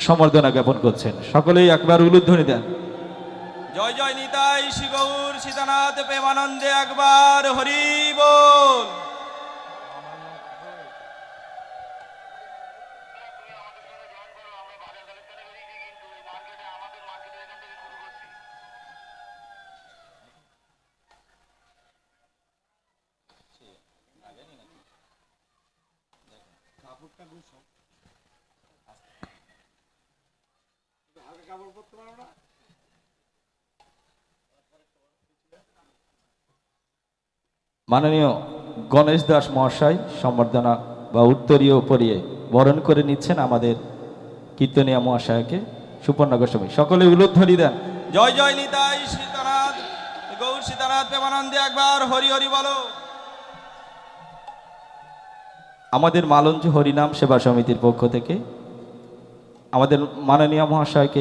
সম্বর্ধনা জ্ঞাপন করছেন। সকলেই একবার উলুধ্বনি দেন। জয় জয় নিতাই শ্রী গৌর সীতানাথ প্রেমানন্দে একবার হরি বল। মাননীয় গণেশ দাস মহাশয় সম্বর্ধনা বা উত্তরীয় পরিয়ে বরণ করে নিচ্ছেন আমাদের কীর্তনিয়া মহাশয়কে। সুপর্ণা গোস্বামী, সকলে উলুধ্বনি দেন। জয় জয় নিতাই সীতানাথ গৌর সীতানাথ প্রেমানন্দে একবার হরি হরি বলো। আমাদের মালঞ্চ হরিনাম সেবা সমিতির পক্ষ থেকে আমাদের মাননীয় মহাশয়কে